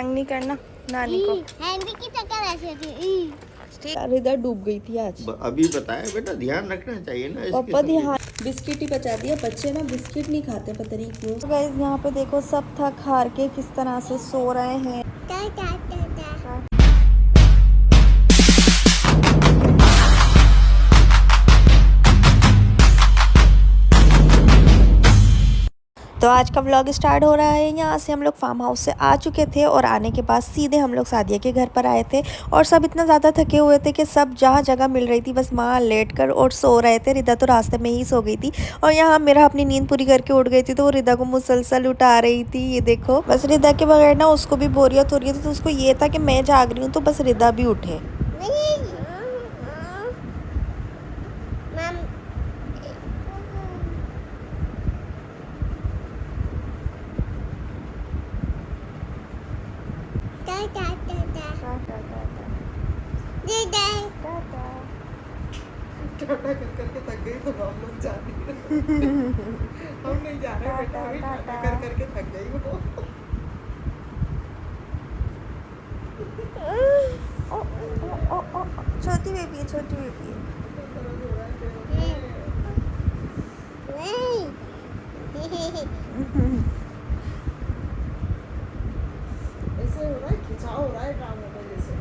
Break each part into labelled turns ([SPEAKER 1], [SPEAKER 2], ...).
[SPEAKER 1] तंग नहीं करना नानी को।
[SPEAKER 2] हैंडी की चक्कर ऐसे थी।
[SPEAKER 1] यार इधर डूब गई थी आज।
[SPEAKER 3] अभी बताया बेटा, ध्यान रखना चाहिए ना इसके
[SPEAKER 1] पापा
[SPEAKER 3] संगे।
[SPEAKER 1] ध्यान, बिस्किट ही बचा दिया। बच्चे ना बिस्किट नहीं खाते, पता नहीं क्यों। तो गाइस यहाँ पे देखो सब थक हार के किस तरह से सो रहे हैं। तो आज का व्लॉग स्टार्ट हो रहा है। यहाँ से हम लोग फार्म हाउस से आ चुके थे और आने के बाद सीधे हम लोग सादिया के घर पर आए थे। और सब इतना ज़्यादा थके हुए थे कि सब जहाँ जगह मिल रही थी बस वहाँ लेट कर और सो रहे थे। रिदा तो रास्ते में ही सो गई थी और यहाँ मेरा अपनी नींद पूरी करके उठ गई थी, तो वो रिदा को मुसलसल उठा रही थी। ये देखो, बस रिदा के बगैर ना उसको भी बोरियत हो रही थी, तो उसको ये था कि मैं जाग रही हूँ तो बस रिदा भी उठे।
[SPEAKER 4] टाटा करके थक गई तो हम लोग जा रहे हैं। हम नहीं जा रहे बेटा, अभी टाटा करके थक गई वो।
[SPEAKER 1] छोटी बेबी है, छोटी बेबी है।
[SPEAKER 4] ऐसे हो रहा है, खिंचाव हो रहा है ड्रामे में जैसे।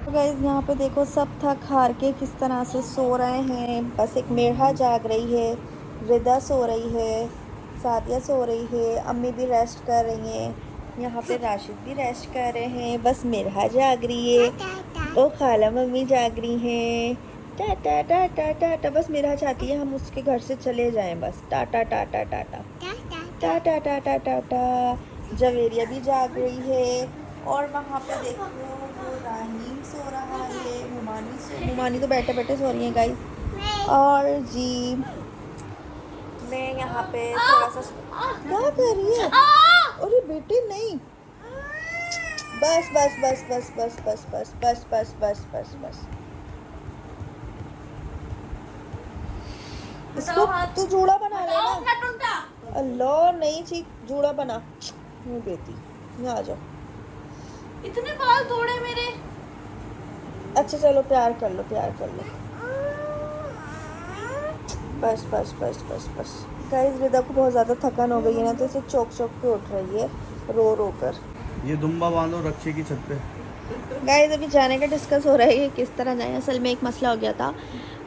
[SPEAKER 1] तो गाइस यहाँ पे देखो सब थक हार के किस तरह से सो रहे हैं। बस एक मेढ़ा जाग रही है, रिदा सो रही है, सादिया सो रही है, अम्मी भी रेस्ट कर रही हैं, यहाँ पे राशिद भी रेस्ट कर रहे हैं। बस मेढ़ा जाग रही है, ओ खाला मम्मी जाग रही हैं। टाटा टाटा टाटा, बस मेढ़ा चाहती है हम उसके घर से चले जाएं बस। टाटा टाटा टाटा टाटा टाटा टाटा। जवेरिया भी जाग रही है और वहाँ पे देखो वो राहीम सो रहा है, मुमानी तो बैठे बैठे सो रही है गाइस। और जी मैं यहाँ पे थोड़ा सा क्या कर रही है? अरे बेटे नहीं, बस बस बस बस बस बस बस बस बस बस बस बस। इसको तू जूड़ा बना लेना। अल्लाह नहीं चीख, जूड़ा बना। मुँह बेटी यहाँ आ जाओ।
[SPEAKER 2] इतने बाल थोड़े मेरे।
[SPEAKER 1] अच्छा चलो प्यार कर लो, प्यार कर लो। बस बस बस बस बस। गाइस रिदा को बहुत ज़्यादा थकान हो गई है ना, तो इसे चौक चौक के उठ रही है रो रो कर।
[SPEAKER 3] ये दुम्बा बांधो रक्षे की छत पे।
[SPEAKER 1] गाइस अभी जाने का डिस्कस हो रहा है कि किस तरह जाएं। असल में एक मसला हो गया था,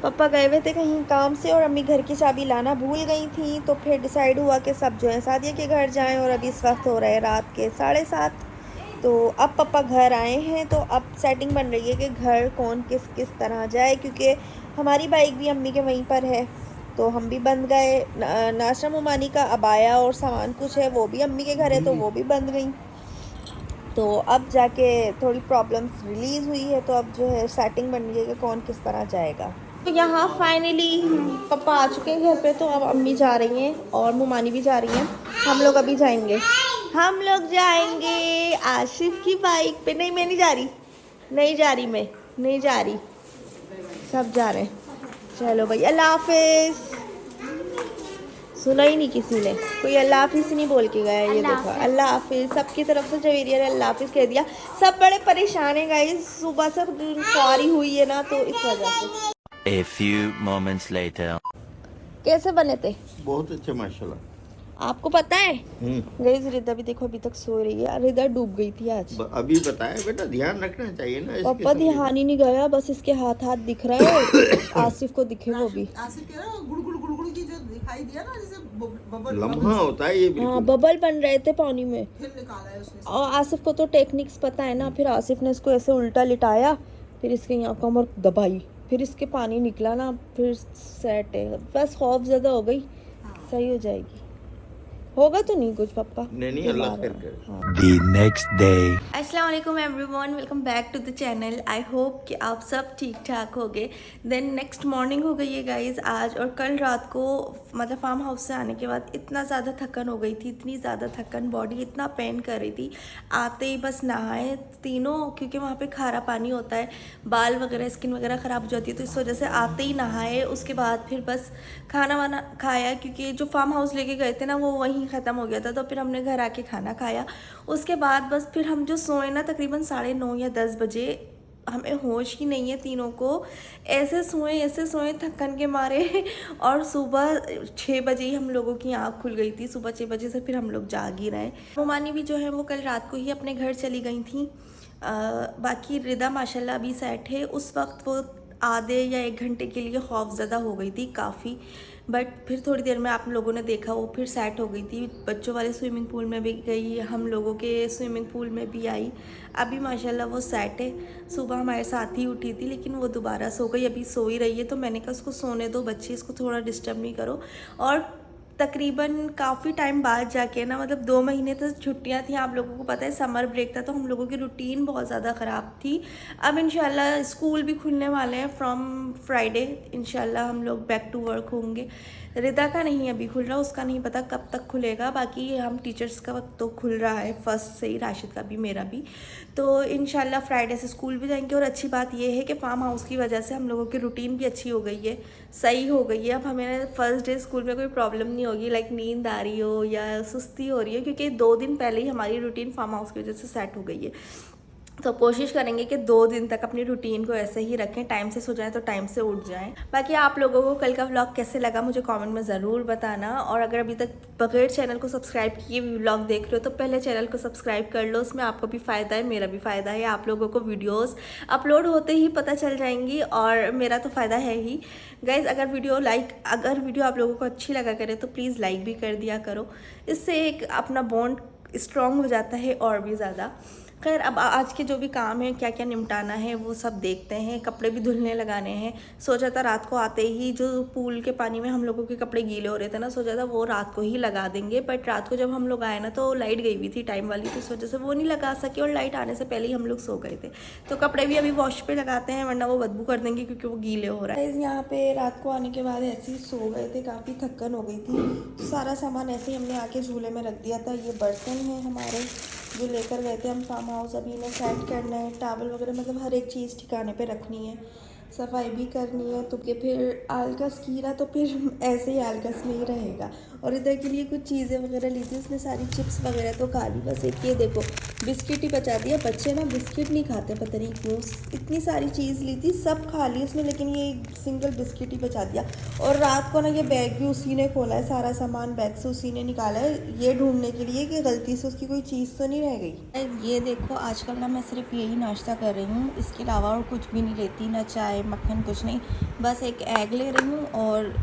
[SPEAKER 1] पापा गए हुए थे कहीं काम से और अम्मी घर की चाबी लाना भूल गई थी। तो फिर डिसाइड हुआ कि सब जो है सादिया के घर जाएं। और अभी इस वक्त हो रहा है रात के 7:30। तो अब पापा घर आए हैं, तो अब सेटिंग बन रही है कि घर कौन किस किस तरह जाए, क्योंकि हमारी बाइक भी अम्मी के वहीं पर है। तो हम भी बंद गए। नाशरा मुमानी का अबाया और सामान कुछ है वो भी अम्मी के घर है, तो वो भी बंद गई। तो अब जाके थोड़ी प्रॉब्लम्स रिलीज़ हुई है, तो अब जो है सेटिंग बन रही है कि कौन किस तरह जाएगा। तो यहाँ फाइनली पापा आ चुके हैं घर पे, तो अब अम्मी जा रही हैं और मुमानी भी जा रही हैं। हम लोग अभी जाएंगे, हम लोग जाएंगे आशिफ की बाइक पे। नहीं मैं नहीं जा रही, नहीं जा रही, मैं नहीं जा रही, सब जा रहे हैं। चलो भाई अल्लाह हाफिज़। सुना ही नहीं किसी ने, कोई अल्लाह हाफिज़ नहीं बोल के गया। ये देखो अल्लाह हाफिज़ सबकी तरफ से जवेरिया ने अल्लाह हाफिज़ कह दिया। सब बड़े परेशान हैं गाइस, सुबह से कारी हुई है ना, तो इस वजह से।
[SPEAKER 5] A few moments later.
[SPEAKER 1] कैसे बने थे?
[SPEAKER 3] बहुत अच्छे माशाल्लाह।
[SPEAKER 1] आपको पता है गाइस रिदा भी देखो अभी तक सो रही है। रिदा डूब गई थी आज।
[SPEAKER 3] अभी बताया बेटा, ध्यान रखना चाहिए ना इसके
[SPEAKER 1] पापा
[SPEAKER 3] संगे।
[SPEAKER 1] ध्यान ही नहीं गया, बस इसके हाथ हाथ दिख रहा है। आसिफ को दिखे वो भी।
[SPEAKER 4] आसिफ कह रहा है गुड़ की जो दिखाई दिया ना, जैसे बबल
[SPEAKER 3] लम्हा होता है ये
[SPEAKER 1] हाँ
[SPEAKER 3] बिल्कुल।
[SPEAKER 1] बबल बन रहे थे पानी में।
[SPEAKER 4] फिर निकाला है उसने।
[SPEAKER 1] और आसिफ को तो टेक्निक्स पता है ना। फिर आसिफ ने इसको ऐसे उल्टा लिटाया, फिर इसके यहाँ कमर दबाई, फिर इसके पानी निकला ना, फिर सेट है। बस खौफ ज़्यादा हो गई, सही हो जाएगी। होगा तो नहीं कुछ पापा।
[SPEAKER 3] नहीं अल्लाह खैर करे।
[SPEAKER 5] The next day.
[SPEAKER 1] अस्सलाम वालेकुम everyone, welcome back to the channel. I hope कि आप सब ठीक ठाक हो गए। देन नेक्स्ट मॉर्निंग हो गई है गाइज़ आज। और कल रात को मतलब फार्म हाउस से आने के बाद इतना ज़्यादा थकन हो गई थी, इतनी ज़्यादा थकन, बॉडी इतना पेन कर रही थी। आते ही बस नहाए तीनों, क्योंकि वहाँ पे खारा पानी होता है, बाल वगैरह स्किन वगैरह ख़राब हो जाती है, तो इस वजह से आते ही नहाए। उसके बाद फिर बस खाना वाना खाया, क्योंकि जो फार्म हाउस लेके गए थे ना वो वहीं ही ख़त्म हो गया था, तो फिर हमने घर आके खाना खाया। उसके बाद बस फिर हम जो सोए ना तकरीबन 9:30 या 10 बजे, हमें होश ही नहीं है तीनों को, ऐसे सोए थकन के मारे। और सुबह 6 बजे ही हम लोगों की आँख खुल गई थी। सुबह 6 बजे से फिर हम लोग जाग ही रहे। मोमानी भी जो है वो कल रात को ही अपने घर चली गई थी। बाकी रिदा माशाल्लाह अभी सेट है। उस वक्त वो आधे या 1 घंटे के लिए खौफज़दा हो गई थी काफ़ी, बट फिर थोड़ी देर में आप लोगों ने देखा वो फिर सेट हो गई थी। बच्चों वाले स्विमिंग पूल में भी गई, हम लोगों के स्विमिंग पूल में भी आई। अभी माशाल्लाह वो सेट है। सुबह हमारे साथ ही उठी थी, लेकिन वो दोबारा सो गई, अभी सो ही रही है। तो मैंने कहा उसको सोने दो, बच्चे इसको थोड़ा डिस्टर्ब नहीं करो। और तकरीबन काफ़ी टाइम बाद जाके ना, मतलब 2 महीने तक छुट्टियां थी, आप लोगों को पता है समर ब्रेक था, तो हम लोगों की रूटीन बहुत ज़्यादा ख़राब थी। अब इंशाल्लाह स्कूल भी खुलने वाले हैं फ्रॉम फ्राइडे, इंशाल्लाह हम लोग बैक टू वर्क होंगे। रिदा का नहीं अभी खुल रहा, उसका नहीं पता कब तक खुलेगा। बाकी हम टीचर्स का वक्त तो खुल रहा है फर्स्ट से ही, राशिद का भी मेरा भी। तो इंशाल्लाह फ्राइडे से स्कूल भी जाएंगे। और अच्छी बात यह है कि फार्म हाउस की वजह से हम लोगों की रूटीन भी अच्छी हो गई है, सही हो गई है। अब हमें फर्स्ट डे स्कूल में कोई प्रॉब्लम नहीं होगी, लाइक नींद आ रही हो या सुस्ती हो रही है, क्योंकि 2 दिन पहले ही हमारी रूटीन फार्म हाउस की वजह से सेट हो गई है। तो कोशिश करेंगे कि 2 दिन तक अपनी रूटीन को ऐसे ही रखें, टाइम से सो जाएं तो टाइम से उठ जाएं। बाकी आप लोगों को कल का व्लॉग कैसे लगा मुझे कमेंट में ज़रूर बताना। और अगर अभी तक बगैर चैनल को सब्सक्राइब किए व्लॉग देख रहे हो तो पहले चैनल को सब्सक्राइब कर लो, उसमें आपको भी फ़ायदा है, मेरा भी फ़ायदा है। आप लोगों को वीडियोज़ अपलोड होते ही पता चल जाएंगी और मेरा तो फ़ायदा है ही। गाइज़ अगर वीडियो आप लोगों को अच्छी लगा करे तो प्लीज़ लाइक भी कर दिया करो, इससे एक अपना बॉन्ड स्ट्रॉन्ग हो जाता है और भी ज़्यादा। खैर अब आज के जो भी काम है, क्या क्या निपटाना है वो सब देखते हैं। कपड़े भी धुलने लगाने हैं। सोचा था रात को आते ही जो पूल के पानी में हम लोगों के कपड़े गीले हो रहे थे ना, सोचा था वो रात को ही लगा देंगे, बट रात को जब हम लोग आए ना तो लाइट गई हुई थी टाइम वाली, तो इस वजह से वो नहीं लगा सके और लाइट आने से पहले ही हम लोग सो गए थे। तो कपड़े भी अभी वॉश पे लगाते हैं, वरना वो बदबू कर देंगे क्योंकि वो गीले हो रहा है। यहाँ पे रात को आने के बाद ऐसे ही सो गए थे, काफ़ी थकन हो गई थी। सारा सामान ऐसे ही हमने आके झूले में रख दिया था। ये बर्तन है हमारे जो लेकर गए थे हम फार्म हाउस, अभी इन्हें सेट करना है, टावल वगैरह मतलब हर एक चीज़ ठिकाने पे रखनी है, सफाई भी करनी है। तो कि फिर आलकस कीरा तो फिर ऐसे ही आलकस में ही रहेगा। और इधर के लिए कुछ चीज़ें वगैरह ली थी, उसने सारी चिप्स वगैरह तो खा ली, बस एक ये देखो बिस्किट ही बचा दिया। बच्चे ना बिस्किट नहीं खाते पता नहीं क्यों, इतनी सारी चीज़ ली थी सब खा ली उसने, लेकिन ये सिंगल बिस्किट ही बचा दिया। और रात को ना ये बैग भी उसी ने खोला है, सारा सामान बैग से उसी ने निकाला है, ये ढूंढने के लिए कि गलती से उसकी कोई चीज़ तो नहीं रह गई। ये देखो आजकल ना मैं सिर्फ यही नाश्ता कर रही हूँ, इसके अलावा और कुछ भी नहीं लेती, ना चाय मक्खन कुछ नहीं। बस एक एग ले रही हूँ और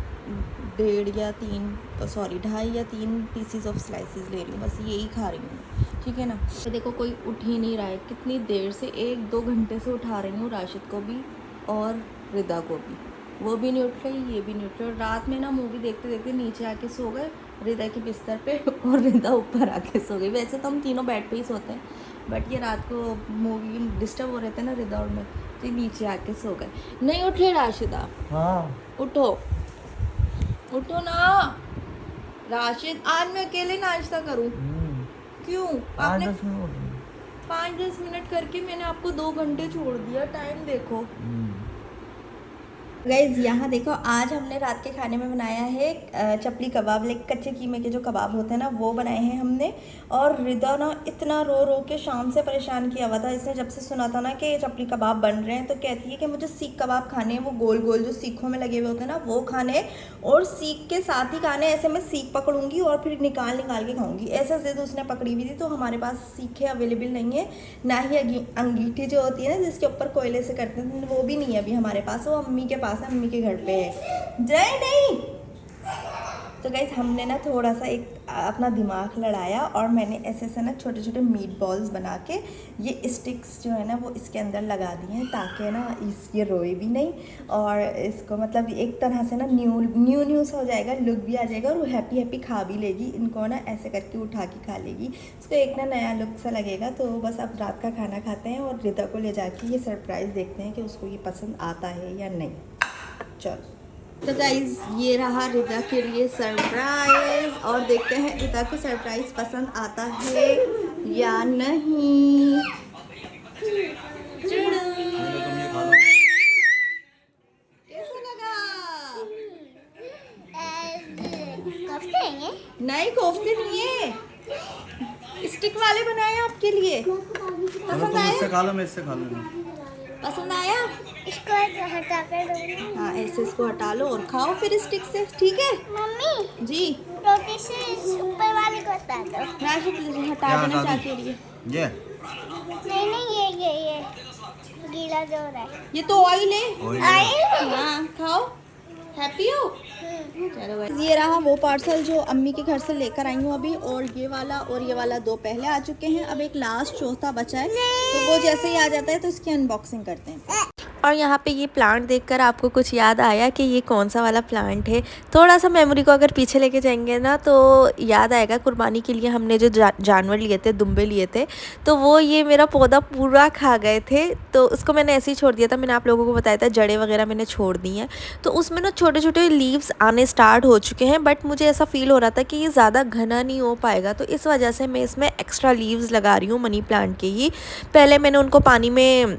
[SPEAKER 1] 2.5 या 3 पीसीज ऑफ स्लाइसेस ले रही हूँ, बस यही खा रही हूँ, ठीक है ना। तो देखो कोई उठ ही नहीं रहा है, कितनी देर से 1-2 घंटे से उठा रही हूँ राशिद को भी और रिदा को भी, वो भी नहीं उठ रही, ये भी नहीं उठ रही। और रात में ना मूवी देखते देखते नीचे आके सो गए रिदा के बिस्तर पे और रिदा ऊपर आके सो गई। वैसे तो हम तीनों बेड पे ही सोते हैं, बट ये रात को मूवी डिस्टर्ब हो रहे थे ना रिदा और मैं, तो नीचे आके सो गए। नहीं उठ रहे राशिदा? हाँ उठो उठो ना राशिद, आज मैं अकेले नाश्ता करूं? क्यों? आपने 5-10 मिनट करके मैंने आपको 2 घंटे छोड़ दिया, टाइम देखो। गाइज यहाँ देखो आज हमने रात के खाने में बनाया है चपली कबाब, लाइक कच्चे कीमे के जो कबाब होते हैं ना वो बनाए हैं हमने। और रिदा ना इतना रो रो के शाम से परेशान किया हुआ था, इसने जब से सुना था ना कि ये चपली कबाब बन रहे हैं तो कहती है कि मुझे सीख कबाब खाने हैं, वो गोल गोल जो सीखों में लगे हुए होते हैं ना वो खाने, और सीख के साथ ही खाने। ऐसे मैं सीख पकड़ूंगी और फिर निकाल के खाऊंगी, ऐसा जिद उसने पकड़ी हुई थी। तो हमारे पास सीखें अवेलेबल नहीं है, ना ही अंगीठी जो होती है ना जिसके ऊपर कोयले से करते हैं वो भी नहीं है अभी हमारे पास, वो अम्मी के पास, अम्मी के घर पे है। जय नहीं। तो गाइस हमने ना थोड़ा सा एक अपना दिमाग लड़ाया और मैंने ऐसे ऐसे ना छोटे छोटे मीट बॉल्स बना के ये स्टिक्स जो है ना वो इसके अंदर लगा दिए हैं, ताकि ना ये रोए भी नहीं और इसको मतलब एक तरह से ना न्यू सा हो जाएगा, लुक भी आ जाएगा और वो हैप्पी खा भी लेगी। इनको ना ऐसे करके उठा के खा लेगी, इसको एक ना नया लुक सा लगेगा। तो बस अब रात का खाना खाते हैं और रिदा को ले जाके ये सरप्राइज़ देखते हैं कि उसको ये पसंद आता है या नहीं। चलो तो गाइज ये रहा रिदा के लिए सरप्राइज, और देखते हैं रिदा को सरप्राइज पसंद आता है या नहीं। कैसा लगा?
[SPEAKER 2] कोफ्ते हैं?
[SPEAKER 1] नहीं कोफ्ते नहीं आपके लिए। पसंद आया?
[SPEAKER 6] इससे खा लो, मैं इससे खा लूँगा।
[SPEAKER 1] पसंद आया?
[SPEAKER 2] इसको हटा कर दूंगी।
[SPEAKER 1] हाँ, ऐसे इसको हटा लो और खाओ फिर स्टिक से, ठीक है?
[SPEAKER 2] मम्मी
[SPEAKER 1] जी
[SPEAKER 2] रोटी से इस ऊपर वाले को हटा दो।
[SPEAKER 1] राशिद हटा
[SPEAKER 6] क्या
[SPEAKER 1] देना
[SPEAKER 6] हटा
[SPEAKER 1] चाह
[SPEAKER 6] दूं?
[SPEAKER 1] के लिए।
[SPEAKER 6] ये
[SPEAKER 2] नहीं ये गीला जो हो रहा है।
[SPEAKER 1] ये तो ऑयल है।
[SPEAKER 6] Oil
[SPEAKER 2] oil?
[SPEAKER 1] हाँ खाओ, हैप्पी हो? चलो guys, ये रहा वो पार्सल जो अम्मी के घर से लेकर आई हूँ अभी, और ये वाला 2 पहले आ चुके हैं। अब एक लास्ट चौथा बचा है, तो वो जैसे ही आ जाता है तो इसकी अनबॉक्सिंग करते हैं। और यहाँ पे ये प्लांट देखकर आपको कुछ याद आया कि ये कौन सा वाला प्लांट है? थोड़ा सा मेमोरी को अगर पीछे लेके जाएंगे ना तो याद आएगा, कुर्बानी के लिए हमने जो जानवर लिए थे, दुम्बे लिए थे, तो वो ये मेरा पौधा पूरा खा गए थे। तो उसको मैंने ऐसे ही छोड़ दिया था, मैंने आप लोगों को बताया था जड़ें वगैरह मैंने छोड़ दी हैं। तो उसमें ना छोटे छोटे लीव्स आने स्टार्ट हो चुके हैं, बट मुझे ऐसा फील हो रहा था कि ये ज़्यादा घना नहीं हो पाएगा, तो इस वजह से मैं इसमें एक्स्ट्रा लीव्स लगा रही हूँ मनी प्लांट के ही। पहले मैंने उनको पानी में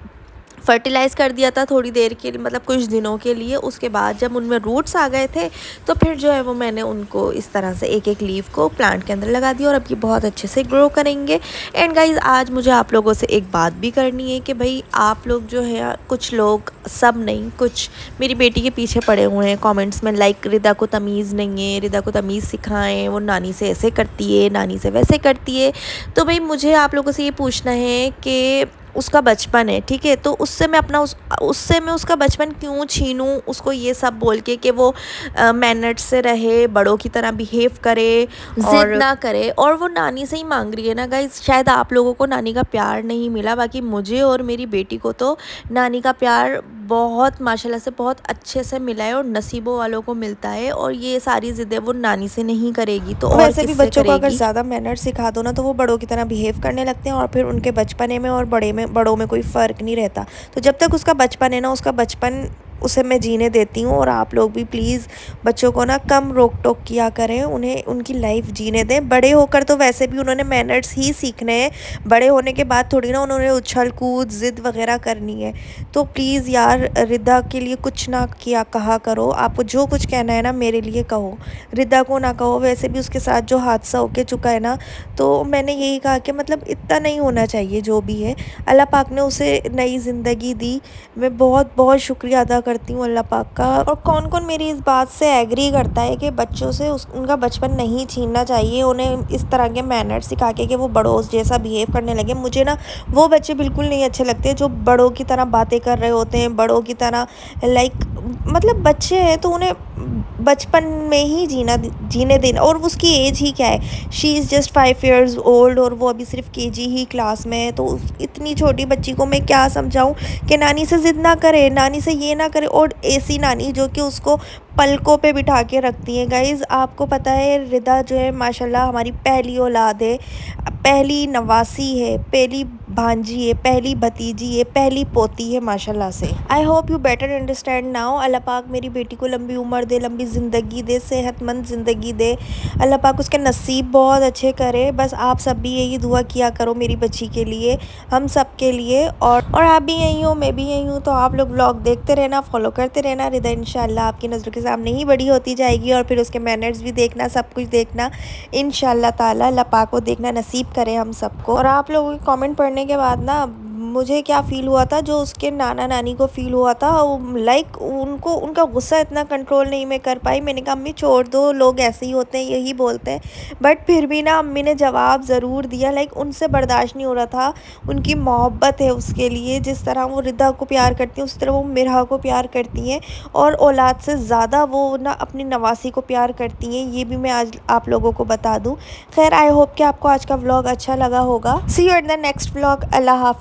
[SPEAKER 1] फर्टिलाइज़ कर दिया था थोड़ी देर के लिए, मतलब कुछ दिनों के लिए। उसके बाद जब उनमें रूट्स आ गए थे तो फिर जो है वो मैंने उनको इस तरह से एक एक लीफ को प्लांट के अंदर लगा दिया, और अब ये बहुत अच्छे से ग्रो करेंगे। एंड गाइज़, आज मुझे आप लोगों से एक बात भी करनी है कि भाई आप लोग जो है, कुछ लोग, सब नहीं, कुछ मेरी बेटी के पीछे पड़े हुए हैं कमेंट्स में, लाइक रिदा को तमीज़ नहीं है, रिदा को तमीज़ सिखाएं, वो नानी से ऐसे करती है, नानी से वैसे करती है। तो भाई मुझे आप लोगों से ये पूछना है कि उसका बचपन है, ठीक है, तो उससे मैं उसका बचपन क्यों छीनूं, उसको ये सब बोल के कि वो मैनर्स से रहे, बड़ों की तरह बिहेव करे, जिद ना करे। और वो नानी से ही मांग रही है ना गाइस। शायद आप लोगों को नानी का प्यार नहीं मिला, बाकी मुझे और मेरी बेटी को तो नानी का प्यार बहुत माशाल्लाह से बहुत अच्छे से मिला है, और नसीबों वालों को मिलता है। और ये सारी ज़िद्दें वो नानी से नहीं करेगी, तो और वैसे भी बच्चों को अगर ज़्यादा मैनर्स सिखा दो ना तो वो बड़ों की तरह बिहेव करने लगते हैं, और फिर उनके बचपने में और बड़ों में कोई फ़र्क नहीं रहता। तो जब तक उसका बचपन है ना, उसका बचपन उसे मैं जीने देती हूँ। और आप लोग भी प्लीज़ बच्चों को ना कम रोक टोक किया करें, उन्हें उनकी लाइफ जीने दें। बड़े होकर तो वैसे भी उन्होंने मैनर्स ही सीखने हैं, बड़े होने के बाद थोड़ी ना उन्होंने उछल कूद ज़िद वगैरह करनी है। तो प्लीज़ यार, रिदा के लिए कुछ ना कहा करो। आपको जो कुछ कहना है ना मेरे लिए कहो, रिदा को ना कहो। वैसे भी उसके साथ जो हादसा होके चुका है ना, तो मैंने यही कहा कि मतलब इतना नहीं होना चाहिए। जो भी है, अल्लाह पाक ने उसे नई ज़िंदगी दी, मैं बहुत बहुत शुक्रिया अदा करती हूँ अल्लाह पाक का। और कौन कौन मेरी इस बात से एग्री करता है कि बच्चों से उनका बचपन नहीं छीनना चाहिए, उन्हें इस तरह के मैनर सिखा के कि वो बड़ों जैसा बिहेव करने लगे। मुझे ना वो बच्चे बिल्कुल नहीं अच्छे लगते जो बड़ों की तरह बातें कर रहे होते हैं, बड़ों की तरह लाइक, मतलब बच्चे हैं तो उन्हें बचपन में ही जीने देना। और उसकी एज ही क्या है, she is just 5 years old, और वो अभी सिर्फ KG ही क्लास में है। तो इतनी छोटी बच्ची को मैं क्या समझाऊं कि नानी से ज़िद ना करे, नानी से ये ना करे। और ऐसी नानी जो कि उसको पलकों पे बिठा के रखती है। गाइज़, आपको पता है रिदा जो है माशाल्लाह हमारी पहली औलाद है, पहली नवासी है, पहली भांजी है, पहली भतीजी है, पहली पोती है माशाल्लाह से। I hope you better understand now. अल्लाह पाक मेरी बेटी को लंबी उम्र दे, लंबी ज़िंदगी दे, सेहतमंद ज़िंदगी दे। अल्लाह पाक उसके नसीब बहुत अच्छे करे। बस आप सब भी यही दुआ किया करो मेरी बच्ची के लिए, हम सब के लिए। और आप भी यहीं हो, मैं भी यहीं हूँ, तो आप लोग व्लॉग देखते रहना, फॉलो करते रहना। रिदा इंशाल्लाह आपकी नज़रों के सामने ही बड़ी होती जाएगी, और फिर उसके मैनर्स भी देखना, सब कुछ देखना इंशाल्लाह ताला। अल्लाह पाक को देखना नसीब करे हम सबको। और आप लोगों के कमेंट पढ़ने के बाद ना मुझे क्या फ़ील हुआ था, जो उसके नाना नानी को फ़ील हुआ था, लाइक उनको उनका गुस्सा इतना कंट्रोल नहीं मैं कर पाई। मैंने कहा अम्मी छोड़ दो, लोग ऐसे ही होते हैं, यही बोलते हैं। बट फिर भी ना अम्मी ने जवाब ज़रूर दिया। लाइक उनसे बर्दाश्त नहीं हो रहा था, उनकी मोहब्बत है उसके लिए। जिस तरह वो रिदा को प्यार करती हैं उस तरह वो मिरहा को प्यार करती हैं, और औलाद से ज़्यादा वो ना अपनी नवासी को प्यार करती हैं। ये भी मैं आज आप लोगों को बता दूँ। खैर, आई होप कि आपको आज का व्लॉग अच्छा लगा होगा। See you at the next vlog. अल्लाह हाफ़िज़।